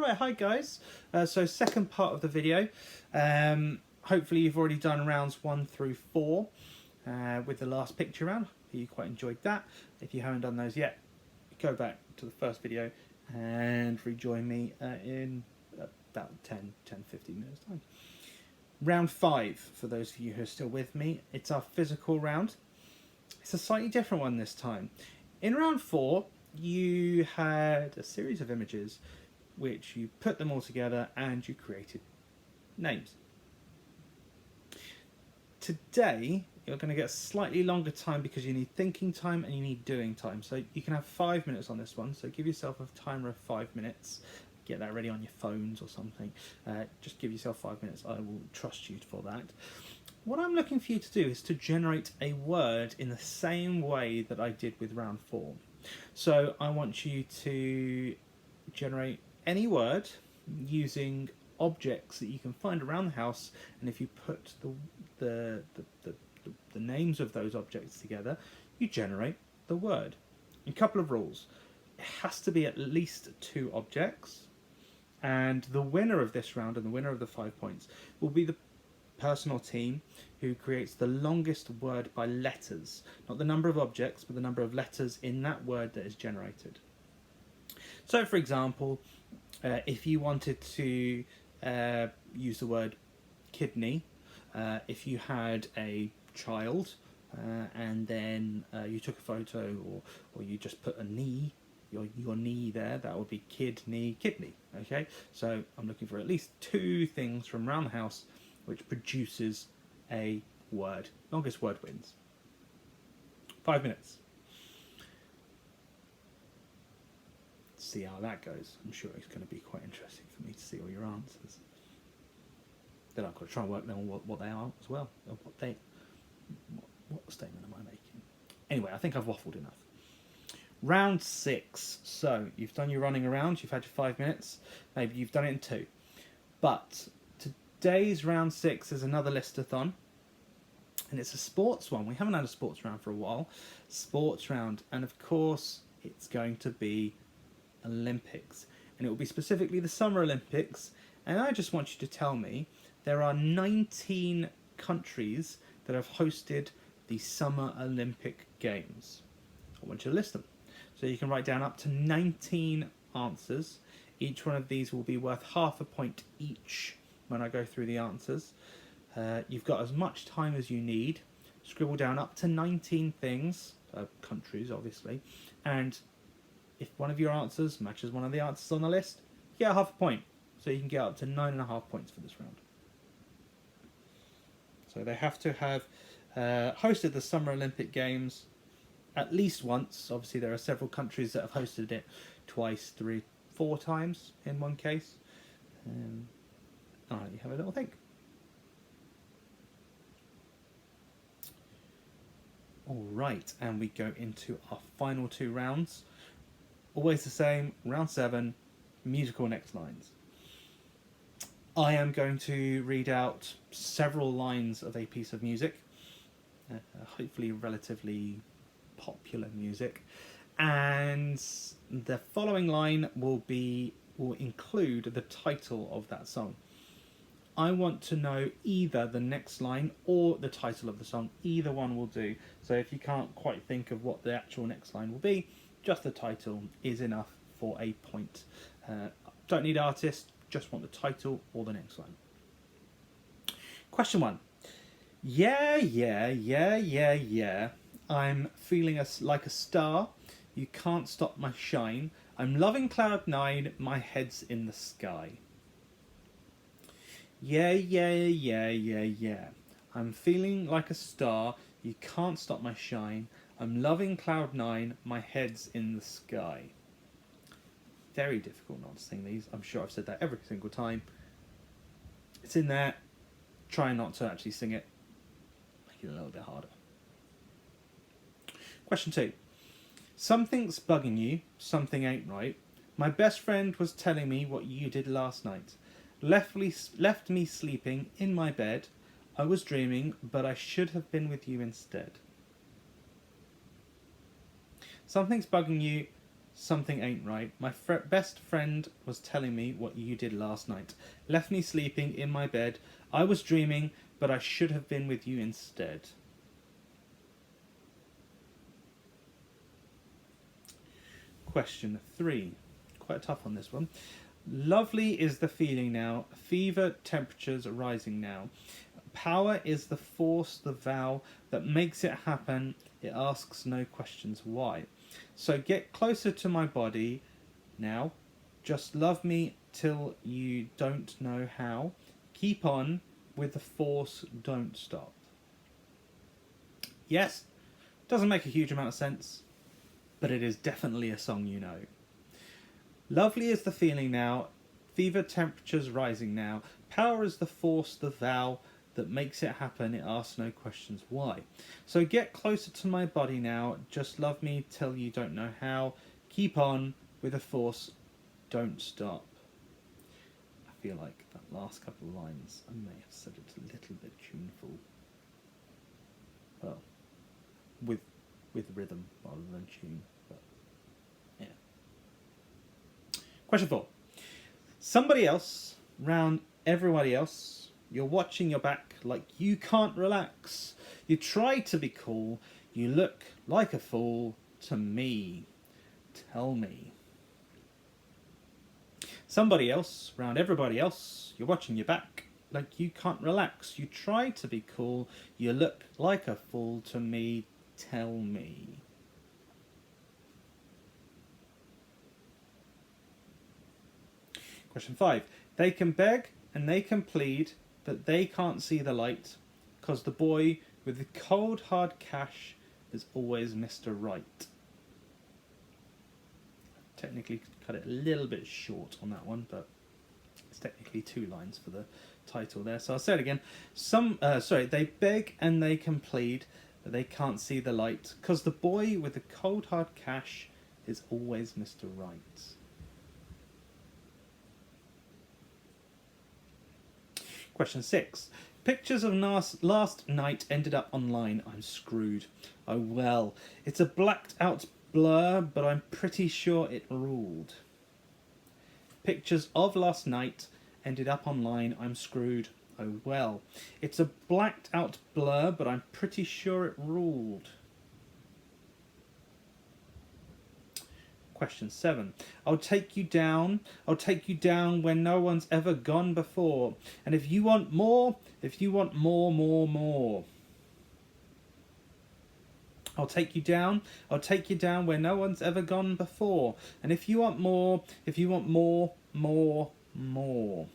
Alright, hi guys. So second part of the video. Hopefully you've already done rounds 1 through 4 with the last picture round. You quite enjoyed that. If you haven't done those yet, go back to the first video and rejoin me in about 10-15 minutes time. Round 5, for those of you who are still with me, it's our physical round. It's a slightly different one this time. In round 4, you had a series of images which you put them all together and you created names. Today, you're going to get a slightly longer time because you need thinking time and you need doing time. So you can have 5 minutes on this one. So give yourself a timer of 5 minutes. Get that ready on your phones or something. Just give yourself 5 minutes. I will trust you for that. What I'm looking for you to do is to generate a word in the same way that I did with round 4. So I want you to generate any word using objects that you can find around the house, and if you put the names of those objects together, you generate the word. A couple of rules. It has to be at least 2 objects, and the winner of this round and the winner of the 5 points will be the person or team who creates the longest word by letters. Not the number of objects, but the number of letters in that word that is generated. So for example, if you wanted to use the word kidney, if you had a child and then you took a photo, or you just put a knee, your knee there, that would be kidney, okay? So I'm looking for at least 2 things from around the house which produces a word. Longest word wins. 5 minutes. See how that goes. I'm sure it's going to be quite interesting for me to see all your answers. Then I've got to try and work out what they are as well. What statement am I making? Anyway, I think I've waffled enough. Round 6. So you've done your running around. You've had your 5 minutes. Maybe you've done it in 2. But today's round 6 is another listathon. And it's a sports one. We haven't had a sports round for a while. Sports round. And of course, it's going to be Olympics, and it will be specifically the Summer Olympics. And I just want you to tell me there are 19 countries that have hosted the Summer Olympic Games. I want you to list them. So you can write down up to 19 answers. Each one of these will be worth half a point each when I go through the answers. You've got as much time as you need. Scribble down up to 19 things, countries obviously, and if one of your answers matches one of the answers on the list, you get half a point. So you can get up to 9.5 points for this round. So they have to have hosted the Summer Olympic Games at least once. Obviously there are several countries that have hosted it twice, 3, 4 times in one case. I'll let you have a little think. Alright, and we go into our final 2 rounds. Always the same, round 7, musical next lines. I am going to read out several lines of a piece of music, hopefully relatively popular music, and the following line will include the title of that song. I want to know either the next line or the title of the song. Either one will do. So if you can't quite think of what the actual next line will be, just the title is enough for a point. Don't need artist, just want the title or the next line. Question 1. Yeah, I'm feeling like a star. You can't stop my shine. I'm loving cloud 9. My head's in the sky. Yeah. I'm feeling like a star. You can't stop my shine. I'm loving cloud 9, my head's in the sky. Very difficult not to sing these. I'm sure I've said that every single time. It's in there. Try not to actually sing it. Make it a little bit harder. Question 2. Something's bugging you. Something ain't right. My best friend was telling me what you did last night. Left me sleeping in my bed. I was dreaming, but I should have been with you instead. Something's bugging you. Something ain't right. My best friend was telling me what you did last night. Left me sleeping in my bed. I was dreaming, but I should have been with you instead. Question 3. Quite tough on this one. Lovely is the feeling now. Fever temperatures rising now. Power is the force, the vow that makes it happen. It asks no questions why. So get closer to my body now. Just love me till you don't know how. Keep on with the force, don't stop. Yes, doesn't make a huge amount of sense, but it is definitely a song you know. Lovely is the feeling now. Fever temperatures rising now. Power is the force, the vow that makes it happen. It asks no questions why. So get closer to my body now. Just love me till you don't know how. Keep on with the force, don't stop. I feel like that last couple of lines, I may have said it a little bit tuneful. Well, with rhythm rather than tune. But yeah. Question 4. Somebody else round everybody else. You're watching your back like you can't relax. You try to be cool. You look like a fool to me. Tell me. Somebody else round everybody else. You're watching your back like you can't relax. You try to be cool. You look like a fool to me. Tell me. Question 5. They can beg and they can plead, but they can't see the light, 'cause the boy with the cold hard cash is always Mr. Right. Technically cut it a little bit short on that one, but it's technically 2 lines for the title there. So I'll say it again. They beg and they can plead, but they can't see the light, 'cause the boy with the cold hard cash is always Mr. Right. Question 6. Pictures of last night ended up online. I'm screwed. Oh well. It's a blacked out blur, but I'm pretty sure it ruled. Pictures of last night ended up online. I'm screwed. Oh well. It's a blacked out blur, but I'm pretty sure it ruled. Question 7. I'll take you down where no one's ever gone before. And if you want more, more. I'll take you down where no one's ever gone before. And if you want more, more.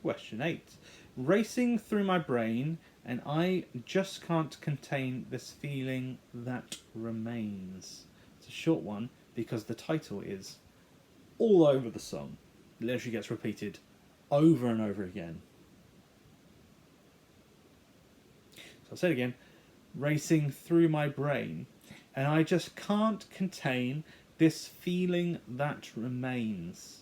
Question 8. Racing through my brain, and I just can't contain this feeling that remains. It's a short one because the title is all over the song. It literally gets repeated over and over again. So I'll say it again. Racing through my brain, and I just can't contain this feeling that remains.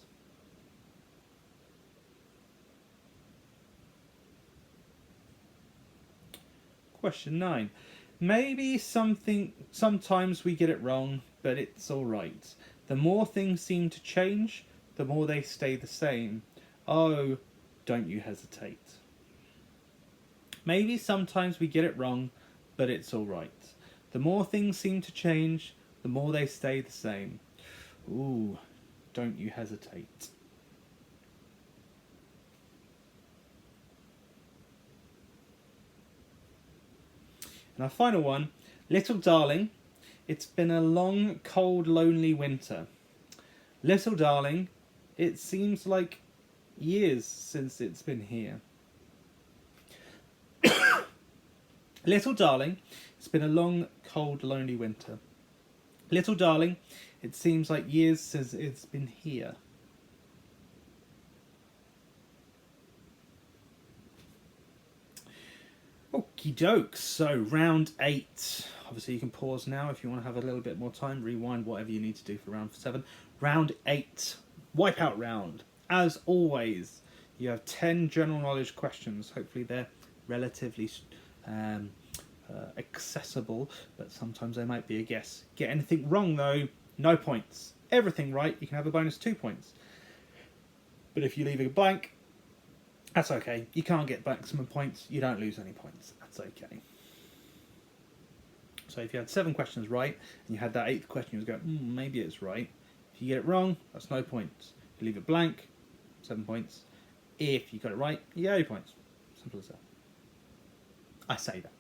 Question 9. Maybe sometimes we get it wrong, but it's alright. The more things seem to change, the more they stay the same. Oh, don't you hesitate. Maybe sometimes we get it wrong, but it's alright. The more things seem to change, the more they stay the same. Ooh, don't you hesitate. And our final one, Little Darling, it's been a long, cold, lonely winter. Little Darling, it seems like years since it's been here. Little Darling, it's been a long, cold, lonely winter. Little Darling, it seems like years since it's been here. Okie dokes, so round 8. Obviously you can pause now if you want to have a little bit more time, rewind, whatever you need to do for round 7. Round 8, wipeout round. As always, you have 10 general knowledge questions. Hopefully they're relatively accessible, but sometimes they might be a guess. Get anything wrong though, no points. Everything right, you can have a bonus 2 points. But if you leave a blank, that's okay. You can't get maximum points, you don't lose any points. That's okay. So if you had 7 questions right, and you had that 8th question, you was going, maybe it's right. If you get it wrong, that's no points. If you leave it blank, 7 points. If you got it right, you get 8 points. Simple as that. I say that.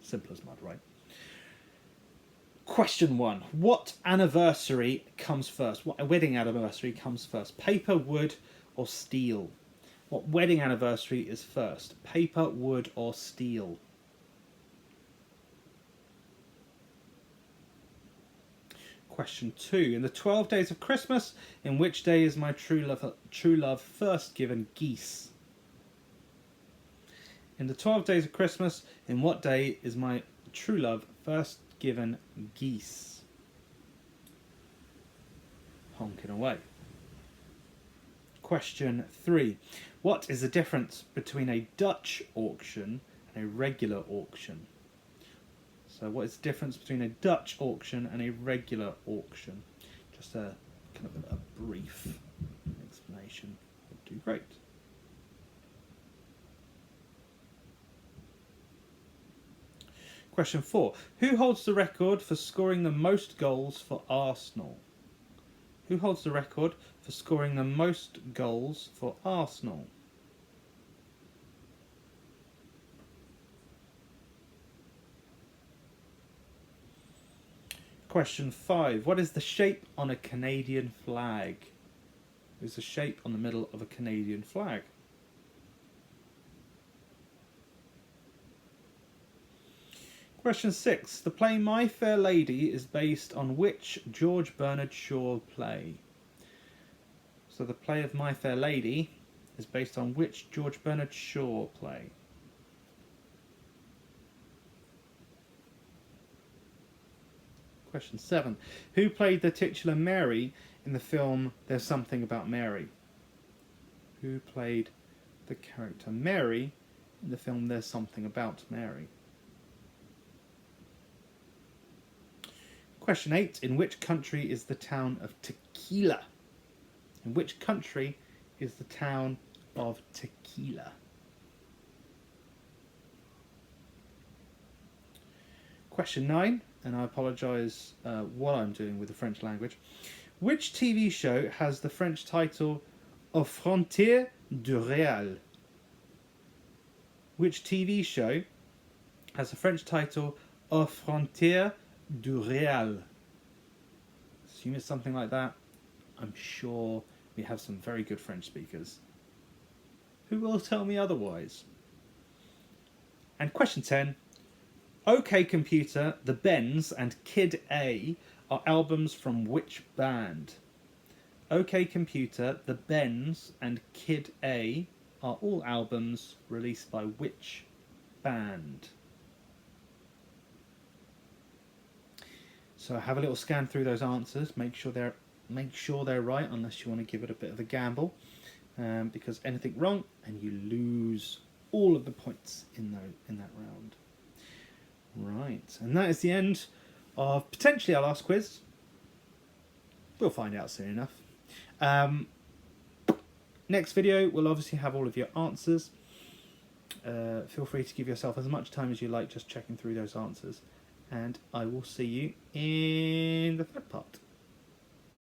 Simple as mud, right? Question 1. What anniversary comes first? What wedding anniversary comes first? Paper, wood, or steel? What wedding anniversary is first? Paper, wood, or steel? Question 2. In the 12 days of Christmas, in which day is my true love first given geese? In the 12 days of Christmas, in what day is my true love first given geese? Honking away. Question 3. What is the difference between a Dutch auction and a regular auction? So what is the difference between a Dutch auction and a regular auction? Just a kind of a brief explanation would do great. Question 4. Who holds the record for scoring the most goals for Arsenal? Who holds the record for scoring the most goals for Arsenal? Question 5. What is the shape on a Canadian flag? What is the shape on the middle of a Canadian flag? Question 6. The play My Fair Lady is based on which George Bernard Shaw play? So the play of My Fair Lady is based on which George Bernard Shaw play? Question 7. Who played the titular Mary in the film There's Something About Mary? Who played the character Mary in the film There's Something About Mary? Question 8. In which country is the town of Tequila? In which country is the town of Tequila? Question 9, and I apologise what I'm doing with the French language. Which TV show has the French title Aux Frontières du Réel? Which TV show has the French title Aux Frontières du Réel? Assume it's something like that. I'm sure we have some very good French speakers who will tell me otherwise. And question 10. OK Computer, The Bends and Kid A are albums from which band? OK Computer, The Bends and Kid A are all albums released by which band? So have a little scan through those answers. Make sure they're right, unless you want to give it a bit of a gamble, because anything wrong and you lose all of the points in that round. Right, and that is the end of potentially our last quiz. We'll find out soon enough. Next video will obviously have all of your answers. Feel free to give yourself as much time as you like just checking through those answers. And I will see you in the third.